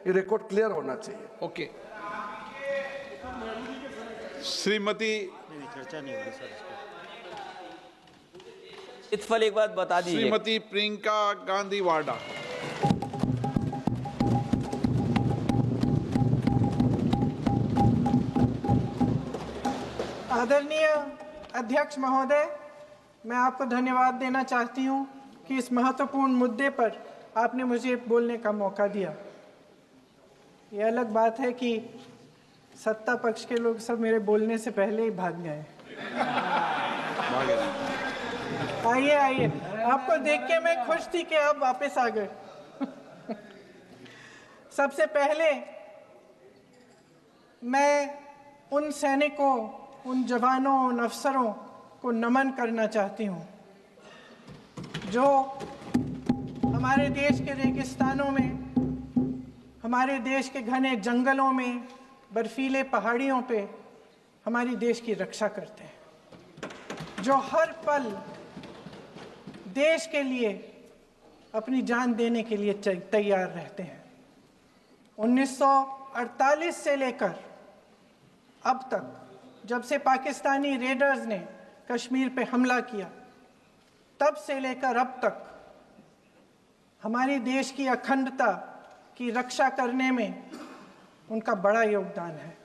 ये record clear होना चाहिए। ओके। श्रीमती चर्चा नहीं होगी सर इसको। इत्फल एक बात बता दीजिए। श्रीमती प्रियंका गांधी वाडा। आदरणीय अध्यक्ष महोदय, मैं आपको धन्यवाद देना चाहती हूं कि इस महत्वपूर्ण मुद्दे पर आपने मुझे बोलने का मौका दिया। ये अलग बात है कि सत्ता पक्ष के लोग सब मेरे बोलने से पहले ही भाग गए। आइए आइए, आपको देख के मैं खुश थी कि आप वापस आ गए। सबसे पहले मैं उन सैनिकों, उन जवानों, उन अफसरों को नमन करना चाहती हूँ जो हमारे देश के रेगिस्तानों में, हमारे देश के घने जंगलों में, बर्फीले पहाड़ियों पे हमारी देश की रक्षा करते हैं, जो हर पल देश के लिए अपनी जान देने के लिए तैयार रहते हैं। 1948 से लेकर अब तक, जब से पाकिस्तानी रेडर्स ने कश्मीर पे हमला किया, तब से लेकर अब तक हमारे देश की अखंडता की रक्षा करने में उनका बड़ा योगदान है।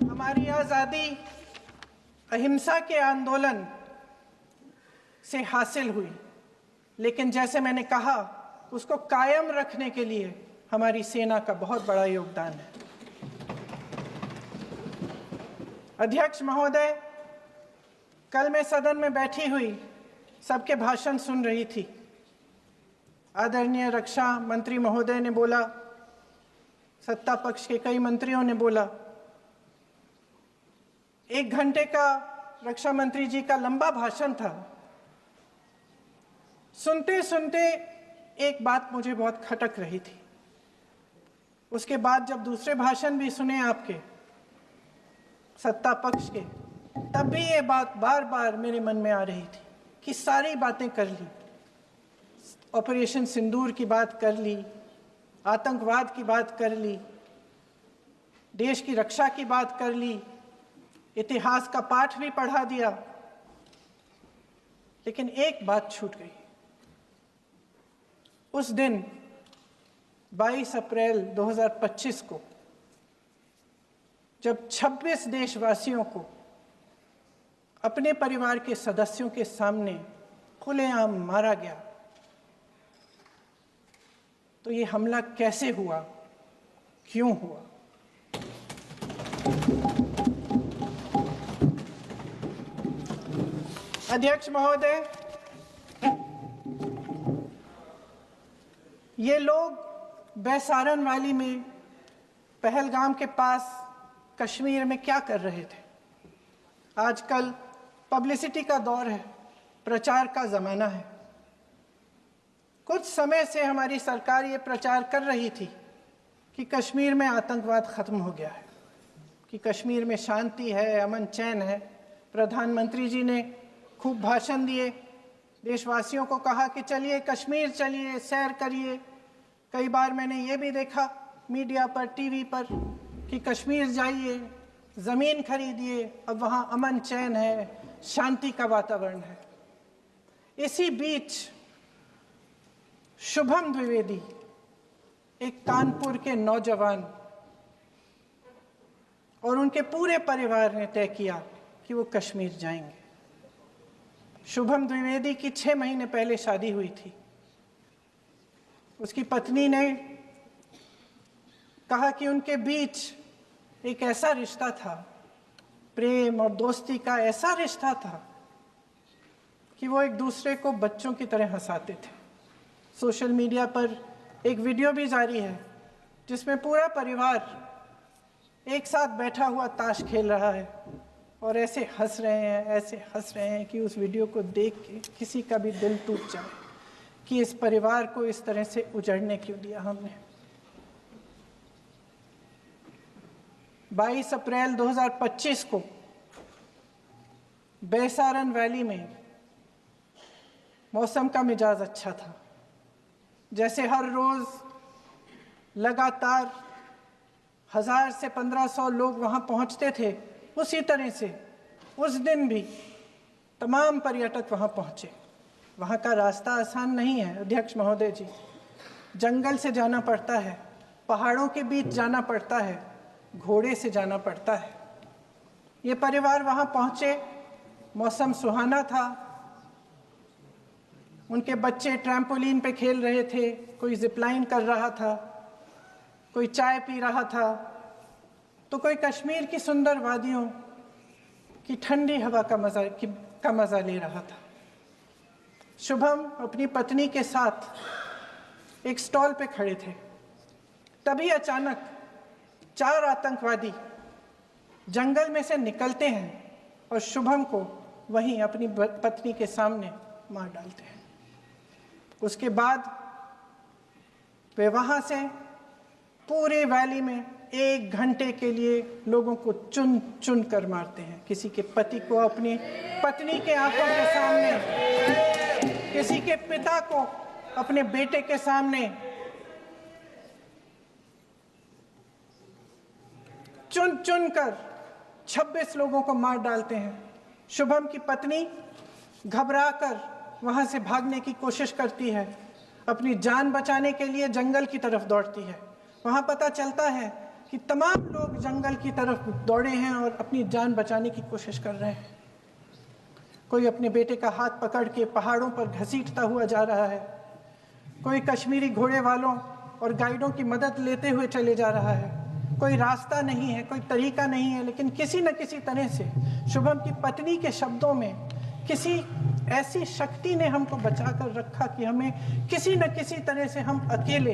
हमारी आज़ादी अहिंसा के आंदोलन से हासिल हुई, लेकिन जैसे मैंने कहा, उसको कायम रखने के लिए हमारी सेना का बहुत बड़ा योगदान है। अध्यक्ष महोदय, कल मैं सदन में बैठी हुई सबके भाषण सुन रही थी। आदरणीय रक्षा मंत्री महोदय ने बोला, सत्ता पक्ष के कई मंत्रियों ने बोला। 1 घंटे का रक्षा मंत्री जी का लंबा भाषण था। सुनते सुनते एक बात मुझे बहुत खटक रही थी। उसके बाद जब दूसरे भाषण भी सुने आपके सत्ता पक्ष के, तब भी ये बात बार बार मेरे मन में आ रही थी कि सारी बातें कर ली, ऑपरेशन सिंदूर की बात कर ली, आतंकवाद की बात कर ली, देश की रक्षा की बात कर ली, इतिहास का पाठ भी पढ़ा दिया, लेकिन एक बात छूट गई। उस दिन 22 अप्रैल 2025 को जब 26 देशवासियों को अपने परिवार के सदस्यों के सामने खुलेआम मारा गया, तो ये हमला कैसे हुआ, क्यों हुआ? अध्यक्ष महोदय, ये लोग बैसारन वैली में, पहलगाम के पास कश्मीर में क्या कर रहे थे? आजकल पब्लिसिटी का दौर है, प्रचार का ज़माना है। कुछ समय से हमारी सरकार ये प्रचार कर रही थी कि कश्मीर में आतंकवाद ख़त्म हो गया है, कि कश्मीर में शांति है, अमन चैन है। प्रधानमंत्री जी ने खूब भाषण दिए, देशवासियों को कहा कि चलिए कश्मीर चलिए, सैर करिए। कई बार मैंने ये भी देखा मीडिया पर, टीवी पर, कि कश्मीर जाइए, ज़मीन खरीदिए, अब वहाँ अमन चैन है, शांति का वातावरण है। इसी बीच शुभम द्विवेदी, एक कानपुर के नौजवान, और उनके पूरे परिवार ने तय किया कि वो कश्मीर जाएंगे। शुभम द्विवेदी की 6 महीने पहले शादी हुई थी। उसकी पत्नी ने कहा कि उनके बीच एक ऐसा रिश्ता था, प्रेम और दोस्ती का ऐसा रिश्ता था कि वो एक दूसरे को बच्चों की तरह हंसाते थे। सोशल मीडिया पर एक वीडियो भी जारी है जिसमें पूरा परिवार एक साथ बैठा हुआ ताश खेल रहा है और ऐसे हंस रहे हैं, ऐसे हंस रहे हैं कि उस वीडियो को देख के किसी का भी दिल टूट जाए कि इस परिवार को इस तरह से उजड़ने क्यों दिया हमने। 22 अप्रैल 2025 को बैसारन वैली में मौसम का मिजाज अच्छा था। जैसे हर रोज लगातार 1000 से 1500 लोग वहां पहुंचते थे, उसी तरह से उस दिन भी तमाम पर्यटक वहां पहुंचे। वहां का रास्ता आसान नहीं है अध्यक्ष महोदय जी, जंगल से जाना पड़ता है, पहाड़ों के बीच जाना पड़ता है, घोड़े से जाना पड़ता है। ये परिवार वहां पहुंचे, मौसम सुहाना था, उनके बच्चे ट्रैम्पोलिन पे खेल रहे थे, कोई जिपलाइन कर रहा था, कोई चाय पी रहा था, तो कोई कश्मीर की सुंदर वादियों की ठंडी हवा का मजा ले रहा था। शुभम अपनी पत्नी के साथ एक स्टॉल पे खड़े थे। तभी अचानक 4 आतंकवादी जंगल में से निकलते हैं और शुभम को वहीं अपनी पत्नी के सामने मार डालते हैं। उसके बाद वे वहां से पूरे वैली में 1 घंटे के लिए लोगों को चुन चुन कर मारते हैं। किसी के पति को अपनी पत्नी के आंखों के सामने, किसी के पिता को अपने बेटे के सामने, चुन चुन कर 26 लोगों को मार डालते हैं। शुभम की पत्नी घबराकर वहां से भागने की कोशिश करती है, अपनी जान बचाने के लिए जंगल की तरफ दौड़ती है। वहां पता चलता है कि तमाम लोग जंगल की तरफ दौड़े हैं और अपनी जान बचाने की कोशिश कर रहे हैं। कोई अपने बेटे का हाथ पकड़ के पहाड़ों पर घसीटता हुआ जा रहा है, कोई कश्मीरी घोड़े वालों और गाइडों की मदद लेते हुए चले जा रहा है। कोई रास्ता नहीं है, कोई तरीका नहीं है, लेकिन किसी न किसी तरह से शुभम की पत्नी के शब्दों में किसी ऐसी शक्ति ने हमको बचा कर रखा कि हमें किसी न किसी तरह से हम अकेले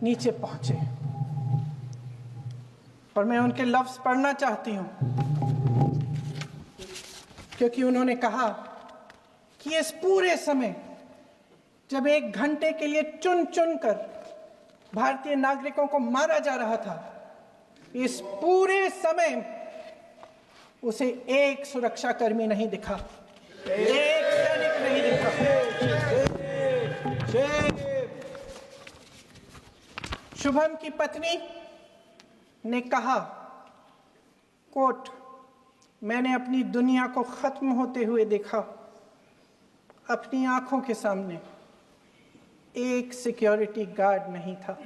नीचे पहुंचे। और मैं उनके लफ्ज पढ़ना चाहती हूं, क्योंकि उन्होंने कहा कि इस पूरे समय जब 1 घंटे के लिए चुन चुन कर भारतीय नागरिकों को मारा जा रहा था, इस पूरे समय उसे एक सुरक्षाकर्मी नहीं दिखा, एक सैनिक नहीं दिखा। शुभम की पत्नी ने कहा, कोट, मैंने अपनी दुनिया को खत्म होते हुए देखा, अपनी आंखों के सामने एक सिक्योरिटी गार्ड नहीं था।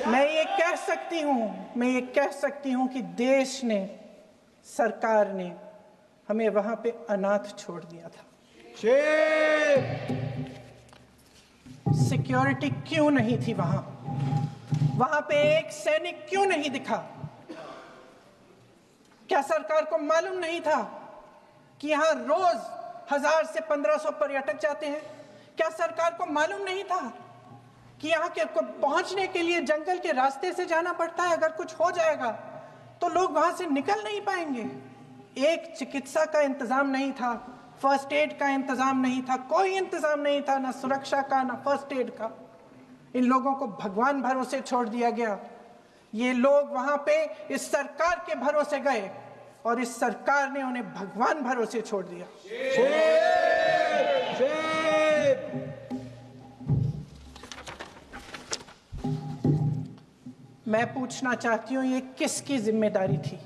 मैं ये कह सकती हूं कि देश ने, सरकार ने हमें वहां पे अनाथ छोड़ दिया था। सिक्योरिटी क्यों नहीं थी वहां? वहां पे एक सैनिक क्यों नहीं दिखा? क्या सरकार को मालूम नहीं था कि यहां रोज 1000 से 1500 पर्यटक जाते हैं? क्या सरकार को मालूम नहीं था कि यहाँ के पहुंचने के लिए जंगल के रास्ते से जाना पड़ता है? अगर कुछ हो जाएगा तो लोग वहां से निकल नहीं पाएंगे। एक चिकित्सा का इंतजाम नहीं था, फर्स्ट एड का इंतजाम नहीं था, कोई इंतजाम नहीं था, ना सुरक्षा का ना फर्स्ट एड का। इन लोगों को भगवान भरोसे छोड़ दिया गया। ये लोग वहां पे इस सरकार के भरोसे गए और इस सरकार ने उन्हें भगवान भरोसे छोड़ दिया। मैं पूछना चाहती हूं, ये किसकी जिम्मेदारी थी?